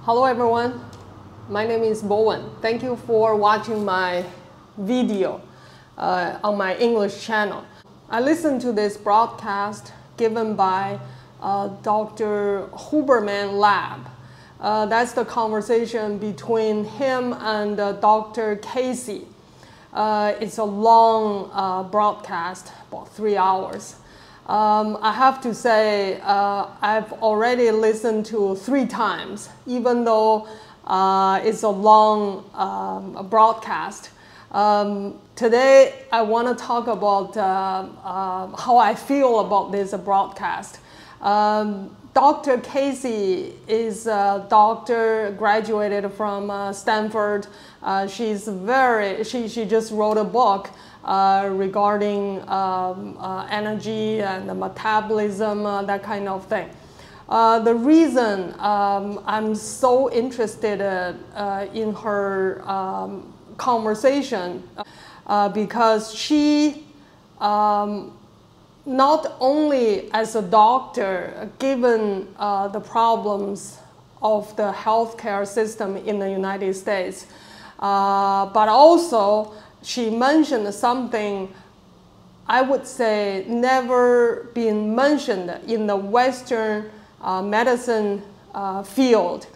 Hello everyone, my name is Bowen. Thank you for watching my video on my English channel. I listened to this broadcast given by Dr. Huberman Lab. That's the conversation between him and Dr. Casey. It's a long broadcast, about 3 hours. I have to say I've already listened to 3 times, even though it's a long broadcast. Today I want to talk about how I feel about this broadcast. Dr. Casey is a doctor, graduated from Stanford. She just wrote a book regarding energy and metabolism, that kind of thing. The reason I'm so interested in her conversation because she not only as a doctor, given the problems of the healthcare system in the United States, but also she mentioned something I would say never been mentioned in the Western medicine field.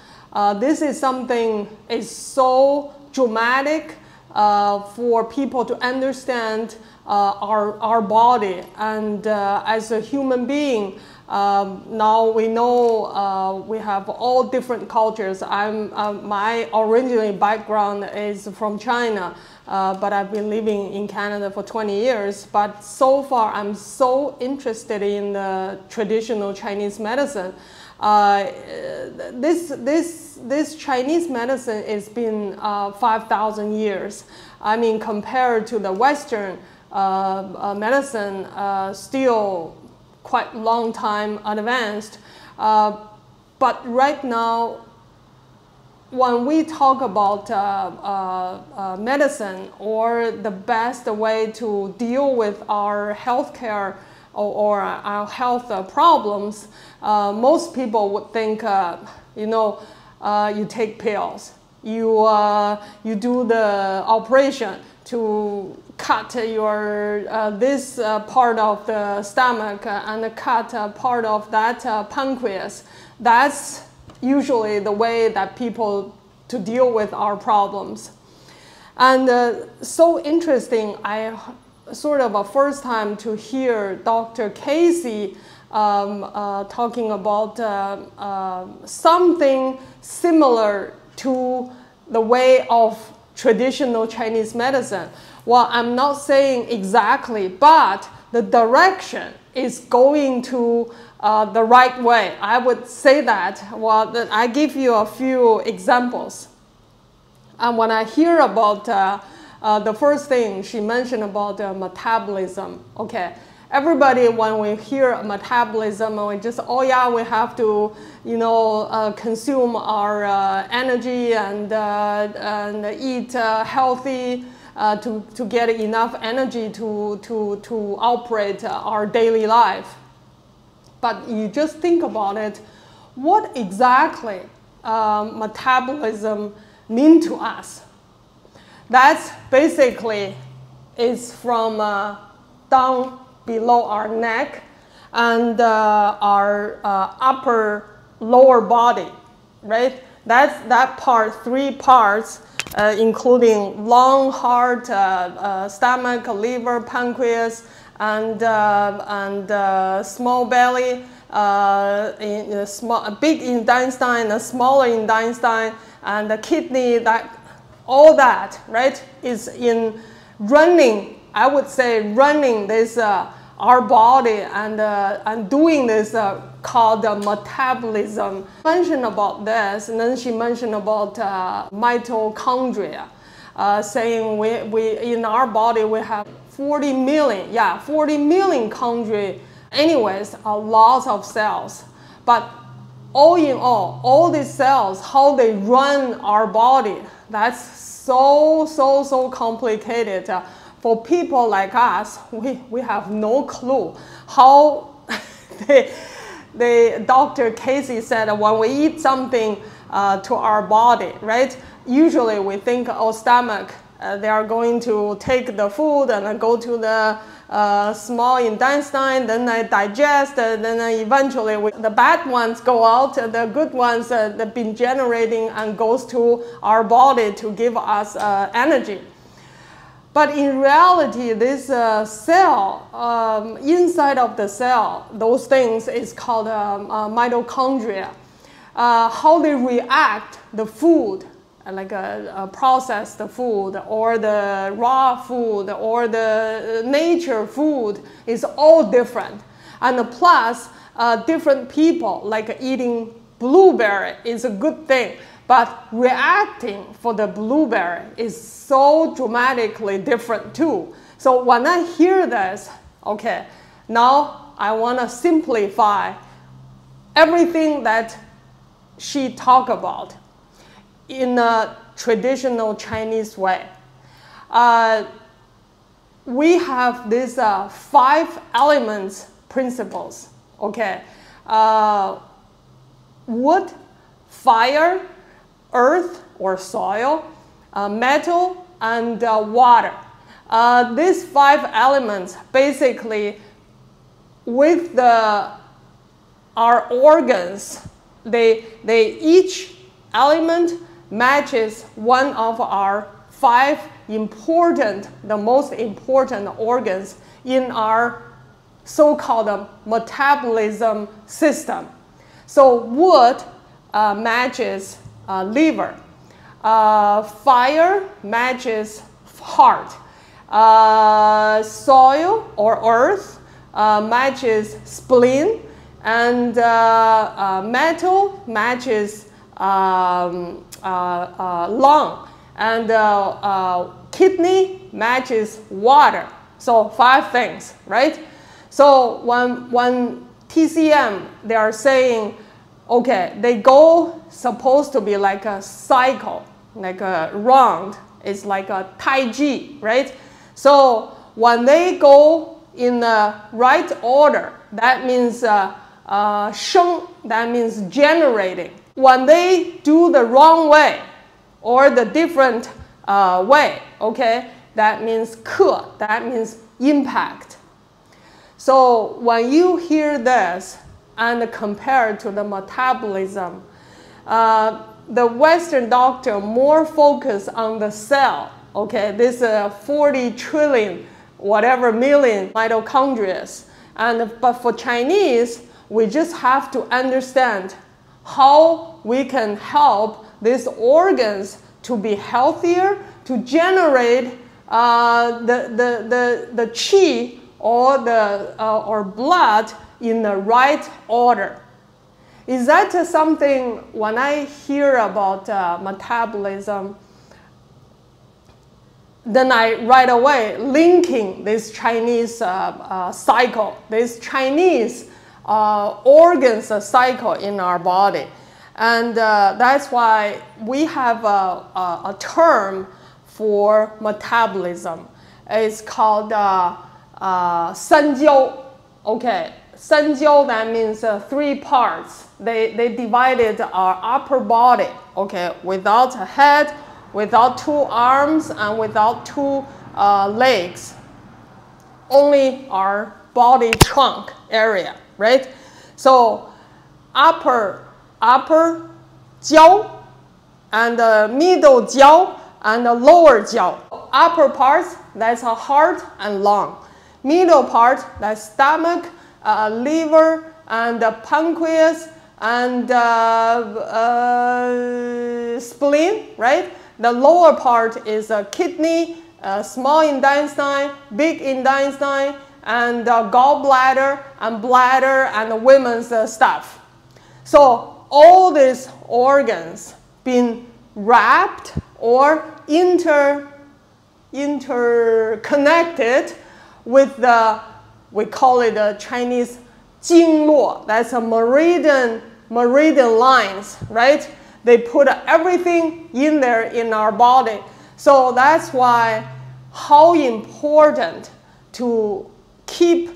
This is something is so dramatic for people to understand our body, and as a human being, now we know we have all different cultures. My original background is from China, but I've been living in Canada for 20 years. But so far, I'm so interested in the traditional Chinese medicine. This Chinese medicine has been 5,000 years. I mean, compared to the Western medicine, still quite long time advanced. But right now, when we talk about medicine or the best way to deal with our healthcare or our health problems, most people would think, you take pills, you do the operation to cut your this part of the stomach and cut part of that pancreas. That's usually the way that people to deal with our problems. And so interesting, I sort of a first time to hear Dr. Casey talking about something similar to the way of traditional Chinese medicine. Well, I'm not saying exactly, but the direction is going to the right way. I would say that. Well, I give you a few examples. And when I hear about the first thing she mentioned about metabolism, okay. Everybody, when we hear metabolism, we just, oh yeah, we have to, consume our energy and eat healthy to get enough energy to operate our daily life. But you just think about it, what exactly metabolism mean to us? That's basically is from down below our neck and our lower body, right? That's that part, 3 parts, including lung, heart, stomach, liver, pancreas, and small belly, big intestine, and smaller intestine, and the kidney. All that, right, is in running. I would say running this our body and doing this called metabolism. Mentioned about this, and then she mentioned about mitochondria, saying we in our body we have 40 million chondria. Anyways, lots of cells, but all in all these cells, how they run our body, that's so complicated. For people like us, we have no clue how Dr. Casey said when we eat something to our body, right? Usually we think, oh, stomach, they are going to take the food and go to the small intestine, then they digest, then eventually the bad ones go out, the good ones they've been generating and goes to our body to give us energy. But in reality, this cell, inside of the cell, those things is called mitochondria. How they react, the food, like processed food or the raw food or the nature food is all different. And plus, different people, like eating blueberry is a good thing, but reacting for the blueberry is so dramatically different too. So when I hear this, okay, now I want to simplify everything that she talked about in a traditional Chinese way. We have these 5 elements principles, okay? Wood, fire, earth or soil, metal, and water. These 5 elements basically with our organs, they each element matches one of our 5 important, the most important organs in our so-called metabolism system. So wood matches liver, fire matches heart, soil or earth matches spleen, and metal matches lung, and kidney matches water. So 5 things, right? So when TCM, they are saying, okay, they go supposed to be like a cycle, like a round. It's like a Tai Chi, right? So when they go in the right order, that means sheng, that means generating. When they do the wrong way or the different way, okay, that means ke, that means impact. So when you hear this and compare to the metabolism, the Western doctor more focus on the cell, okay, this 40 trillion, whatever million mitochondria. But for Chinese, we just have to understand how we can help these organs to be healthier, to generate the qi or blood in the right order. Is that something, when I hear about metabolism, then I right away linking this Chinese cycle, this Chinese organs cycle in our body. And that's why we have a term for metabolism. It's called sanjiu. Okay, sanjiu, that means 3 parts. They divided our upper body, okay, without a head, without 2 arms, and without 2 legs. Only our body trunk area, right? So upper jiao, and middle jiao, and the lower jiao. Upper parts, that's our heart and lung. Middle part, that's stomach, liver, and pancreas, and spleen, right? The lower part is kidney, small intestine, big intestine, and gallbladder, and bladder, and women's stuff. So all these organs been wrapped or interconnected with the, we call it the Chinese 经络. That's a meridian lines, right? They put everything in there in our body. So that's why how important to keep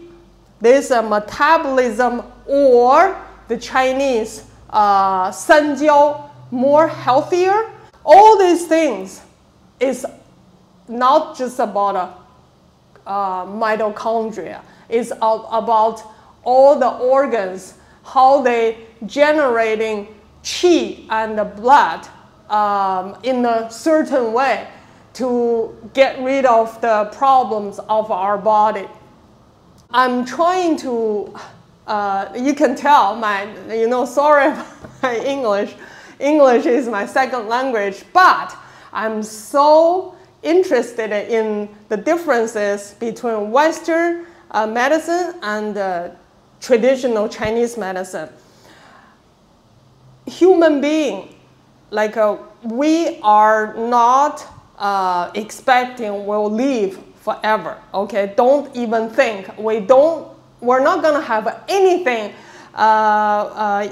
this metabolism, or the Chinese 三焦 more healthier. All these things is not just about mitochondria. It's about all the organs, how they generating qi and the blood in a certain way to get rid of the problems of our body. I'm trying to, you can tell sorry about my English. English is my second language, but I'm so interested in the differences between Western medicine and traditional Chinese medicine. Human being, we are not expecting we'll live forever. Okay, don't even think. We're not gonna have anything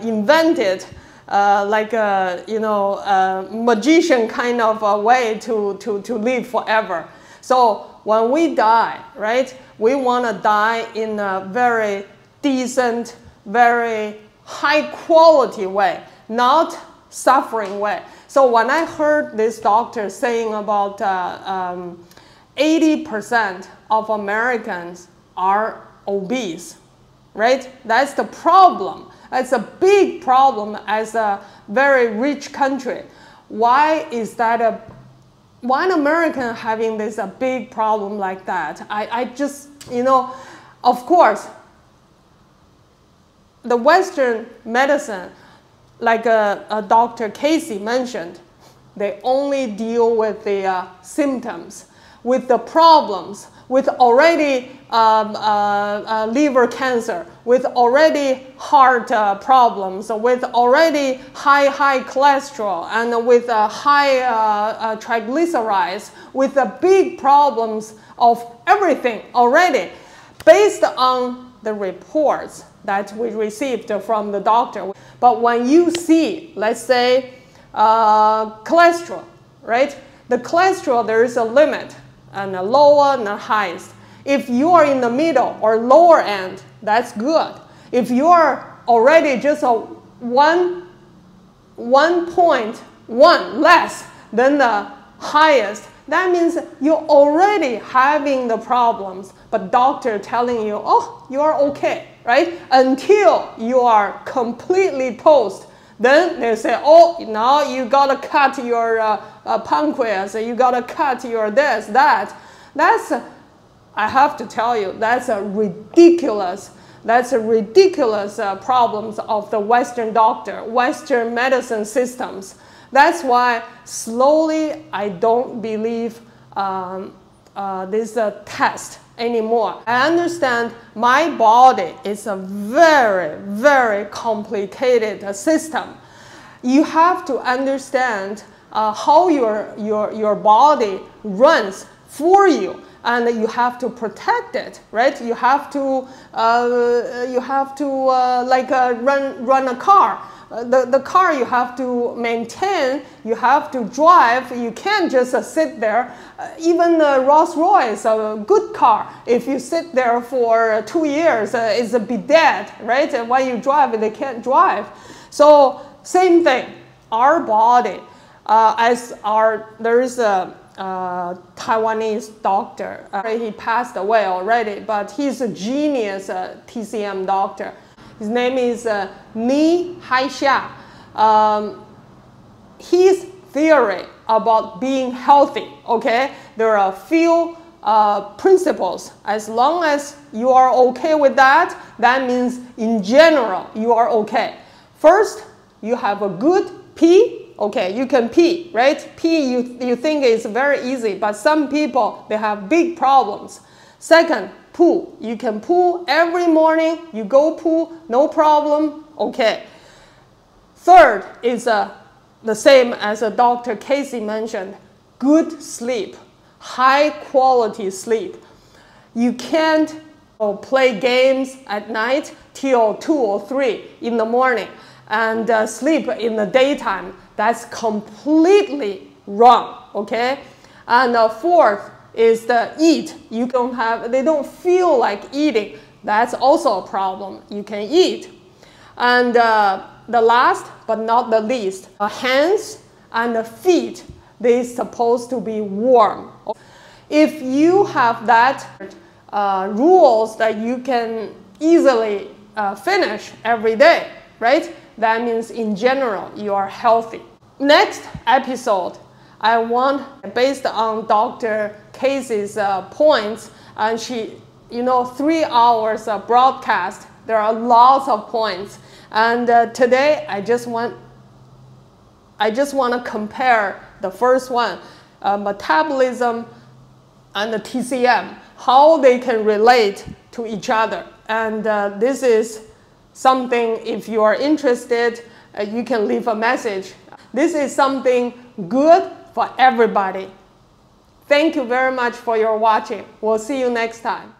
invented like a magician kind of a way to live forever. So when we die, right, we want to die in a very decent, very high quality way, not suffering way. So when I heard this doctor saying about 80% of Americans are obese, right? That's the problem. That's a big problem as a very rich country. Why is that why an American having this a big problem like that? I just, of course, the Western medicine, like Dr. Casey mentioned, they only deal with the symptoms, with the problems, with already liver cancer, with already heart problems, with already high cholesterol, and with high triglycerides, with the big problems of everything already, based on the reports that we received from the doctor. But when you see, let's say, cholesterol, right? The cholesterol, there is a limit, and a lower and a highest. If you are in the middle or lower end, that's good. If you are already just a 1.1 less than the highest, that means you're already having the problems, but doctor telling you, oh, you are okay, right? Until you are completely toast. Then they say, oh, now you gotta cut your pancreas, you gotta cut your this, that. That's, I have to tell you, that's a ridiculous problems of the Western doctor, Western medicine systems. That's why slowly I don't believe this test anymore. I understand my body is a very, very complicated system. You have to understand how your body runs for you, and you have to protect it, right? You have to run a car. The car you have to maintain, you have to drive, you can't just sit there. Even the Rolls-Royce, a good car, if you sit there for 2 years, it's be dead, right? And when you drive, they can't drive. So same thing, our body, there is a Taiwanese doctor, he passed away already, but he's a genius TCM doctor. His name is Ni Haixia. His theory about being healthy, okay? There are a few principles. As long as you are okay with that, that means in general you are okay. First, you have a good pee. Okay, you can pee, right? Pee, you think is very easy, but some people, they have big problems. Second, poo. You can poo every morning. You go poo, no problem. Okay. Third is the same as Dr. Casey mentioned, good sleep, high quality sleep. You can't play games at night till 2 or 3 in the morning and sleep in the daytime. That's completely wrong, okay? And fourth is the eat. They don't feel like eating. That's also a problem. You can eat. And the last but not the least, hands and the feet, they're supposed to be warm. If you have that rules that you can easily finish every day, right? That means in general, you are healthy. Next episode, I want, based on Dr. Casey's points, and she, 3 hours of broadcast, there are lots of points. And today, I just want to compare the first one, metabolism and the TCM, how they can relate to each other. And this is something, if you are interested, you can leave a message. This is something good for everybody. Thank you very much for your watching. We'll see you next time.